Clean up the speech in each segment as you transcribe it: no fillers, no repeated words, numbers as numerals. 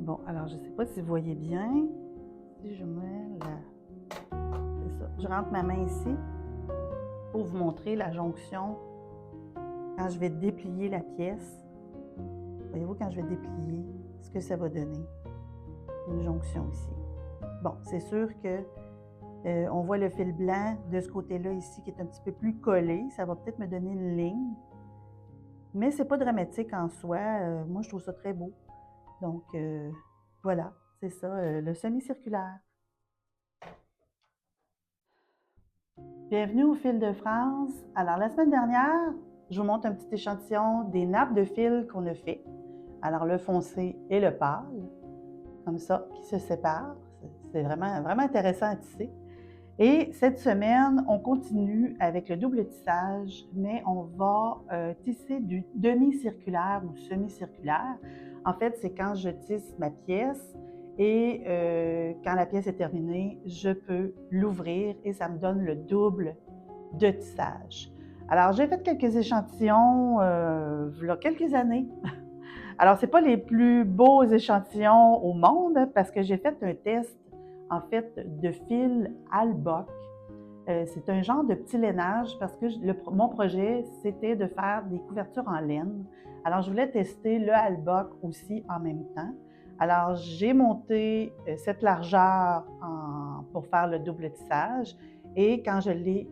Bon, alors je ne sais pas si vous voyez bien. Si je mets la... C'est ça. Je rentre ma main ici pour vous montrer la jonction quand je vais déplier la pièce. Voyez-vous, quand je vais déplier, ce que ça va donner. Une jonction ici. Bon, c'est sûr que on voit le fil blanc de ce côté-là ici qui est un petit peu plus collé. Ça va peut-être me donner une ligne. Mais c'est pas dramatique en soi. Moi, je trouve ça très beau. Donc, voilà, c'est ça, le semi-circulaire. Bienvenue au Fil de France. Alors, la semaine dernière, je vous montre un petit échantillon des nappes de fil qu'on a fait. Alors, le foncé et le pâle, comme ça, qui se séparent. C'est vraiment, vraiment intéressant à tisser. Et cette semaine, on continue avec le double tissage, mais on va tisser du demi-circulaire ou semi-circulaire. En fait, c'est quand je tisse ma pièce et quand la pièce est terminée, je peux l'ouvrir et ça me donne le double de tissage. Alors, j'ai fait quelques échantillons il y a quelques années. Alors, ce n'est pas les plus beaux échantillons au monde parce que j'ai fait un test en fait de fil Alboc. C'est un genre de petit lainage parce que mon projet, c'était de faire des couvertures en laine. Alors, je voulais tester le Alboc aussi en même temps. Alors, j'ai monté cette largeur pour faire le double tissage et quand je l'ai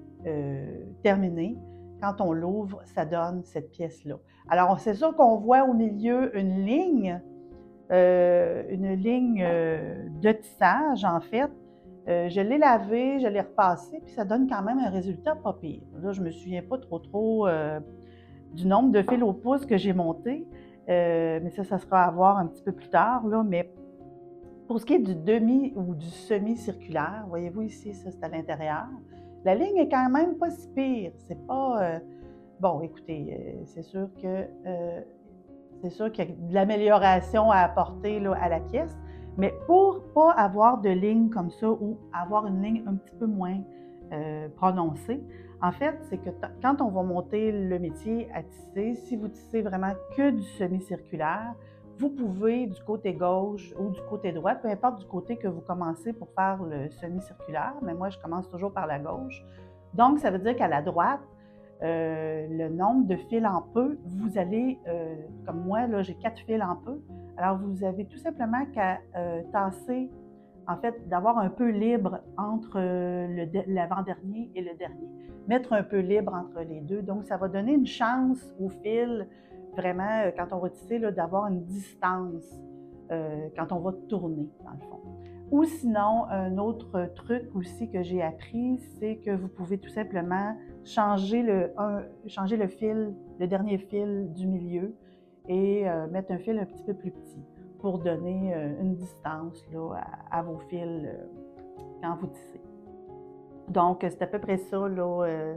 terminé, quand on l'ouvre, ça donne cette pièce-là. Alors, c'est sûr qu'on voit au milieu une ligne de tissage, en fait. Je l'ai lavé, je l'ai repassé, puis ça donne quand même un résultat pas pire. Là, je ne me souviens pas trop du nombre de fils au pouce que j'ai monté, mais ça sera à voir un petit peu plus tard. Là. Mais pour ce qui est du demi ou du semi-circulaire, voyez-vous ici, ça c'est à l'intérieur, la ligne est quand même pas si pire. C'est pas... bon, écoutez, c'est sûr qu'il y a de l'amélioration à apporter là, à la pièce, mais pour ne pas avoir de ligne comme ça ou avoir une ligne un petit peu moins prononcée, en fait, c'est que quand on va monter le métier à tisser, si vous tissez vraiment que du semi-circulaire, vous pouvez du côté gauche ou du côté droit, peu importe du côté que vous commencez pour faire le semi-circulaire, mais moi je commence toujours par la gauche. Donc, ça veut dire qu'à la droite, le nombre de fils en peu, vous allez, comme moi, là, j'ai 4 fils en peu. Alors, vous avez tout simplement qu'à tasser, en fait, d'avoir un peu libre entre l'avant-dernier et le dernier. Mettre un peu libre entre les deux. Donc, ça va donner une chance au fil, vraiment, quand on va tisser, d'avoir une distance quand on va tourner, dans le fond. Ou sinon, un autre truc aussi que j'ai appris, c'est que vous pouvez tout simplement changer le fil, le dernier fil du milieu et mettre un fil un petit peu plus petit pour donner une distance là, à vos fils quand vous tissez. Donc, c'est à peu près ça là,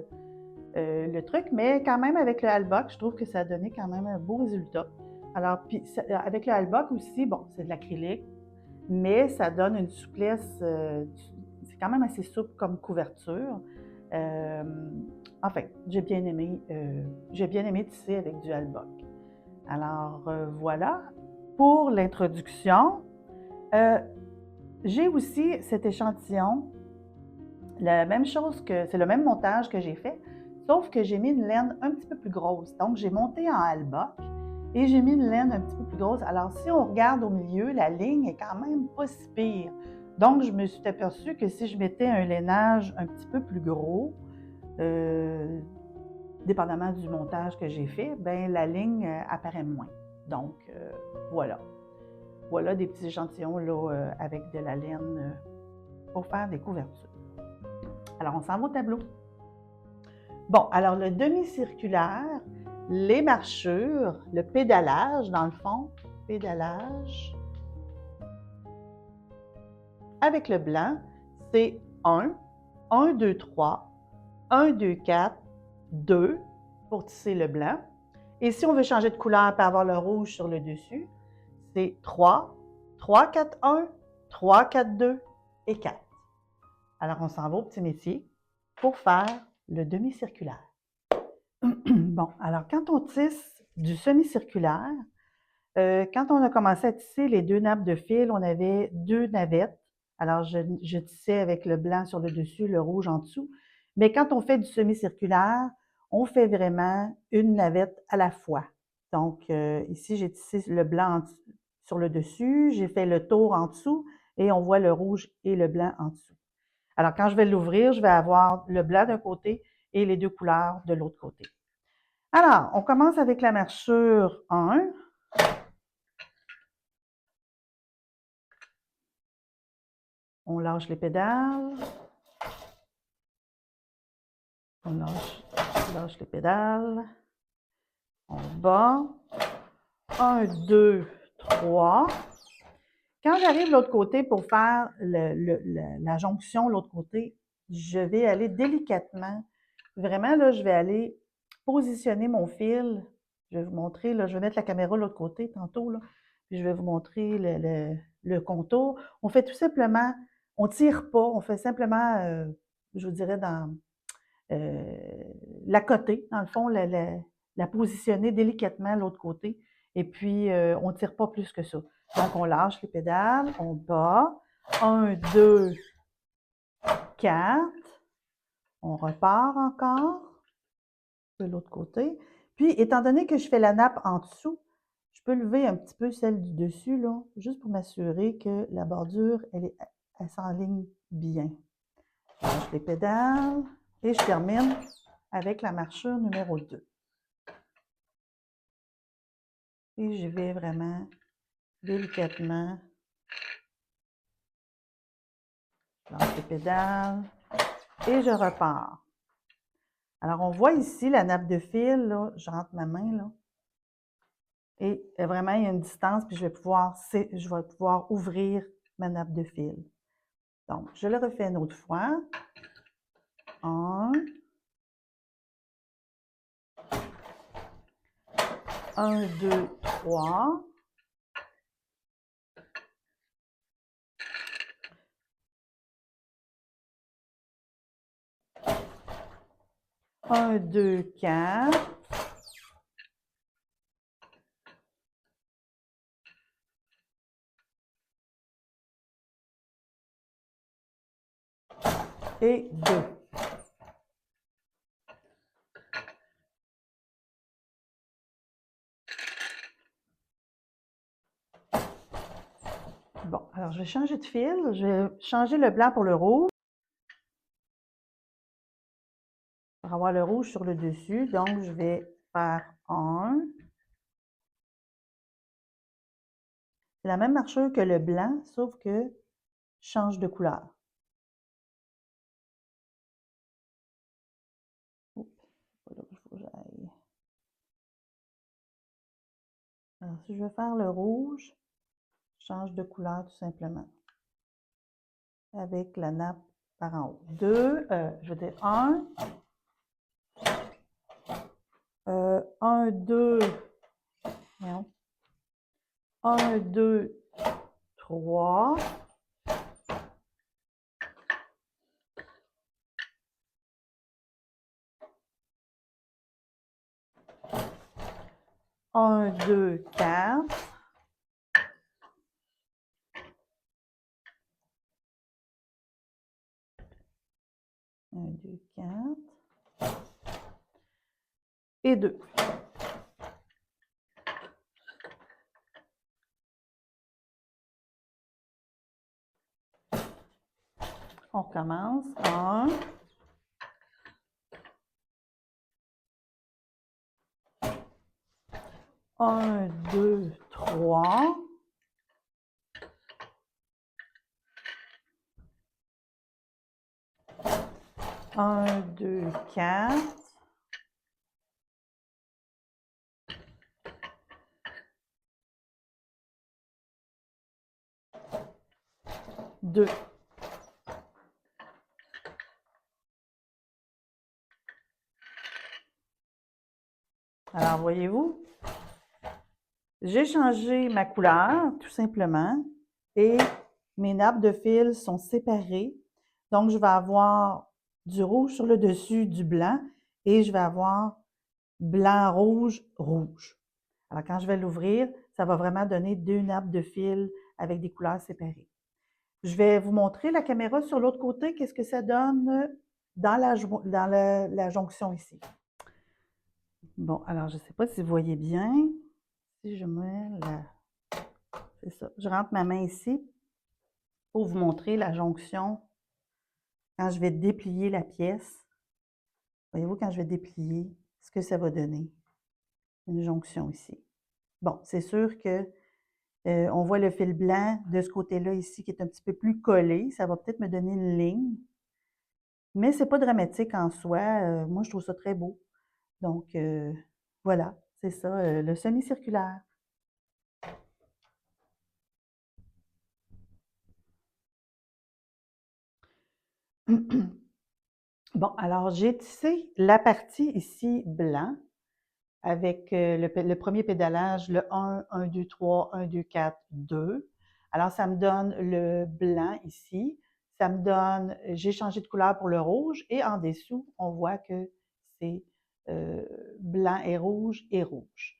le truc, mais quand même avec le Halbok, je trouve que ça a donné quand même un beau résultat. Alors, puis avec le Halbok aussi, bon, c'est de l'acrylique, mais ça donne une souplesse, c'est quand même assez souple comme couverture. Enfin, j'ai bien aimé tisser avec du Halbok. Alors, voilà. Pour l'introduction, j'ai aussi cet échantillon, la même chose c'est le même montage que j'ai fait, sauf que j'ai mis une laine un petit peu plus grosse. Donc, j'ai monté en Halbok et j'ai mis une laine un petit peu plus grosse. Alors, si on regarde au milieu, la ligne est quand même pas si pire. Donc, je me suis aperçue que si je mettais un lainage un petit peu plus gros, dépendamment du montage que j'ai fait, ben la ligne apparaît moins. Donc, voilà. Voilà des petits échantillons là, avec de la laine pour faire des couvertures. Alors, on s'en va au tableau. Bon, alors le demi-circulaire, les marchures, le pédalage, dans le fond, pédalage. Avec le blanc, c'est 1, 1, 2, 3, 1, 2, 4, 2 pour tisser le blanc. Et si on veut changer de couleur et avoir le rouge sur le dessus, c'est 3, 3, 4, 1, 3, 4, 2 et 4. Alors, on s'en va au petit métier pour faire le demi-circulaire. Bon, alors quand on tisse du semi-circulaire, Quand on a commencé à tisser les 2 nappes de fil, on avait 2 navettes. Alors, je tissais avec le blanc sur le dessus, le rouge en dessous. Mais quand on fait du semi-circulaire, on fait vraiment une navette à la fois. Donc, ici, j'ai tissé le blanc sur le dessus, j'ai fait le tour en dessous et on voit le rouge et le blanc en dessous. Alors, quand je vais l'ouvrir, je vais avoir le blanc d'un côté et les 2 couleurs de l'autre côté. Alors, on commence avec la marchure 1. On lâche les pédales. On lâche les pédales. On bat. 1, 2, 3. Quand j'arrive de l'autre côté pour faire la jonction de l'autre côté, je vais aller délicatement. Vraiment, là, je vais aller positionner mon fil. Je vais vous montrer, là, je vais mettre la caméra de l'autre côté tantôt, là, puis je vais vous montrer le contour. On fait tout simplement, on ne tire pas, on fait simplement, je vous dirais, dans la côté, dans le fond, la positionner délicatement de l'autre côté. Et puis, on ne tire pas plus que ça. Donc, on lâche les pédales, on bat. 1, 2, 4. On repart encore de l'autre côté. Puis, étant donné que je fais la nappe en dessous, je peux lever un petit peu celle du dessus, là, juste pour m'assurer que la bordure, elle s'enligne bien. Je lâche les pédales et je termine avec la marchure numéro 2. Et je vais vraiment délicatement. Je lâche les pédales et je repars. Alors, on voit ici la nappe de fil, là, je rentre ma main, là. Et vraiment, il y a une distance, puis je vais pouvoir ouvrir ma nappe de fil. Donc, je le refais une autre fois. 1, 2, 3. 1, 2, 4. Et 2. Bon, alors je vais changer de fil. Je vais changer le blanc pour le rouge. Pour avoir le rouge sur le dessus. Donc, je vais faire 1. C'est la même marchure que le blanc, sauf que je change de couleur. Oups, c'est pas là qu'il faut que j'aille. Alors, si je veux faire le rouge, je change de couleur tout simplement. Avec la nappe par en haut. 2, je veux dire 1. 1, 2. 1, 2, 3. 1, 2, 4. 1, 2, 4. Et 2. On recommence. 1. 1, 2, 3. 1, 2, 4. 2. Alors, voyez-vous, j'ai changé ma couleur, tout simplement, et mes nappes de fil sont séparées. Donc, je vais avoir du rouge sur le dessus, du blanc, et je vais avoir blanc, rouge, rouge. Alors, quand je vais l'ouvrir, ça va vraiment donner 2 nappes de fil avec des couleurs séparées. Je vais vous montrer la caméra sur l'autre côté, qu'est-ce que ça donne dans la jonction ici. Bon, alors je ne sais pas si vous voyez bien. Si je mets la... C'est ça. Je rentre ma main ici pour vous montrer la jonction quand je vais déplier la pièce. Voyez-vous, quand je vais déplier, ce que ça va donner? Une jonction ici. Bon, c'est sûr que on voit le fil blanc de ce côté-là ici qui est un petit peu plus collé. Ça va peut-être me donner une ligne. Mais ce n'est pas dramatique en soi. Moi, je trouve ça très beau. Donc, voilà, c'est ça, le semi-circulaire. Bon, alors j'ai tissé la partie ici blanc avec le premier pédalage, le 1, 1, 2, 3, 1, 2, 4, 2. Alors, ça me donne le blanc ici. Ça me donne, j'ai changé de couleur pour le rouge et en dessous, on voit que c'est blanc et rouge et rouge.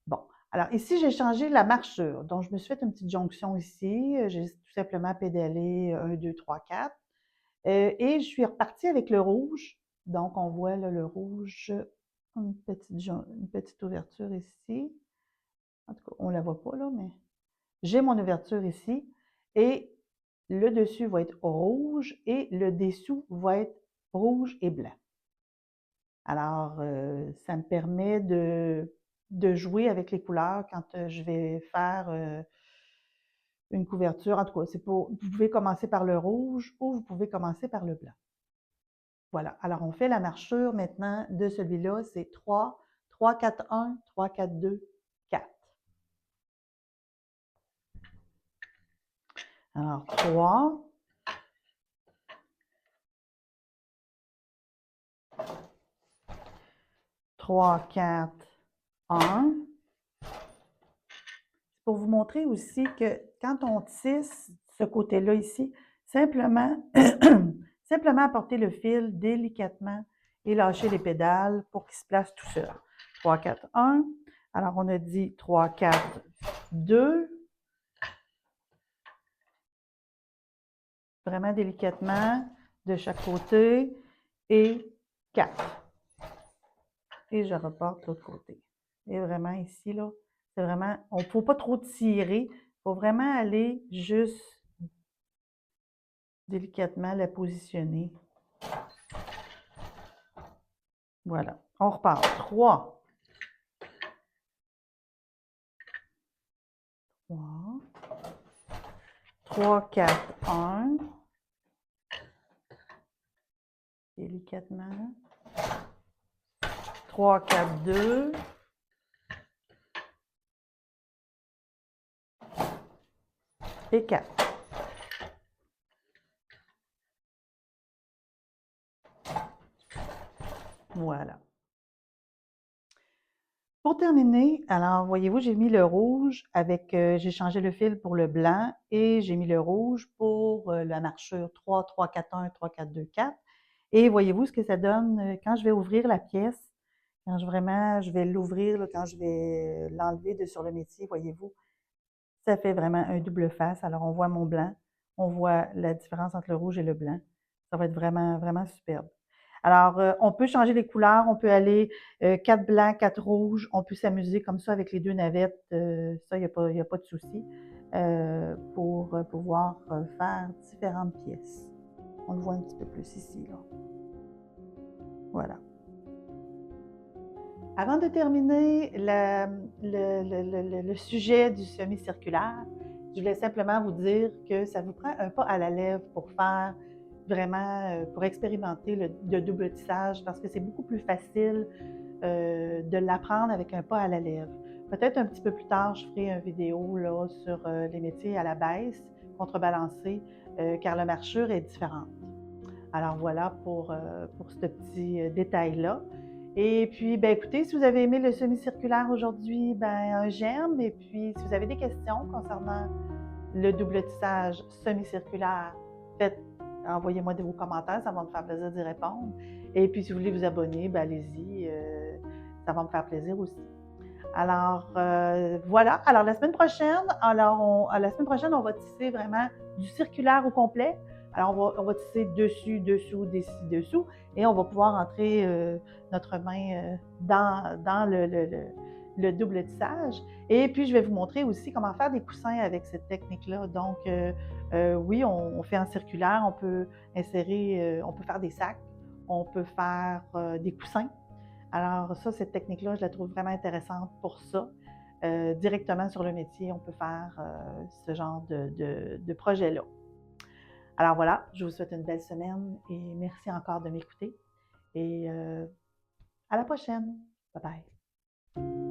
Bon, alors ici, j'ai changé la marchure. Donc, je me suis fait une petite jonction ici. J'ai tout simplement pédalé 1, 2, 3, 4. Et je suis repartie avec le rouge. Donc, on voit là, le rouge, une petite ouverture ici. En tout cas, on ne la voit pas là, mais j'ai mon ouverture ici. Et le dessus va être rouge et le dessous va être rouge et blanc. Alors, ça me permet de jouer avec les couleurs quand je vais faire une couverture. En tout cas, vous pouvez commencer par le rouge ou vous pouvez commencer par le blanc. Voilà. Alors, on fait la marchure maintenant de celui-là. C'est 3, 3, 4, 1, 3, 4, 2, 4. Alors, 3, 3, 4, 1. Pour vous montrer aussi que quand on tisse ce côté-là ici, simplement, simplement apporter le fil délicatement et lâcher les pédales pour qu'il se place tout seul. 3, 4, 1. Alors, on a dit 3, 4, 2. Vraiment délicatement de chaque côté et 4. Et je reporte de l'autre côté. Et vraiment ici, là, c'est vraiment, on ne faut pas trop tirer. Il faut vraiment aller juste délicatement la positionner. Voilà. On repart. 3. 3. 3, 4, 1. Délicatement. 3, 4, 2. Et 4. Voilà. Pour terminer, alors voyez-vous, j'ai mis le rouge avec, j'ai changé le fil pour le blanc et j'ai mis le rouge pour la marchure 3, 3, 4, 1, 3, 4, 2, 4. Et voyez-vous ce que ça donne quand je vais ouvrir la pièce, quand je vais l'ouvrir, quand je vais l'enlever de sur le métier, voyez-vous, ça fait vraiment un double face. Alors on voit mon blanc, on voit la différence entre le rouge et le blanc. Ça va être vraiment, vraiment superbe. Alors, on peut changer les couleurs, on peut aller 4 blancs, 4 rouges, on peut s'amuser comme ça avec les 2 navettes, ça, il n'y a pas de souci, pour pouvoir faire différentes pièces. On le voit un petit peu plus ici, là. Voilà. Avant de terminer le sujet du semi-circulaire, je voulais simplement vous dire que ça vous prend un pas à la lèvre pour faire vraiment, pour expérimenter le double tissage parce que c'est beaucoup plus facile de l'apprendre avec un pas à la lèvre. Peut-être un petit peu plus tard, je ferai une vidéo là, sur les métiers à la baisse, contrebalancés, car la marchure est différente. Alors voilà pour ce petit détail-là. Et puis, ben, écoutez, si vous avez aimé le semi-circulaire aujourd'hui, ben, un j'aime. Et puis, si vous avez des questions concernant le double tissage semi-circulaire, envoyez-moi vos commentaires, ça va me faire plaisir d'y répondre. Et puis, si vous voulez vous abonner, ben, allez-y, ça va me faire plaisir aussi. Alors, voilà. Alors, la semaine prochaine, on va tisser vraiment du circulaire au complet. Alors, on va tisser dessus, dessous, dessous, et on va pouvoir entrer notre main dans le double tissage. Et puis, je vais vous montrer aussi comment faire des coussins avec cette technique-là. Donc, oui, on fait en circulaire, on peut insérer, on peut faire des sacs, on peut faire des coussins. Alors ça, cette technique-là, je la trouve vraiment intéressante pour ça. Directement sur le métier, on peut faire ce genre de projet-là. Alors voilà, je vous souhaite une belle semaine et merci encore de m'écouter. Et à la prochaine. Bye bye.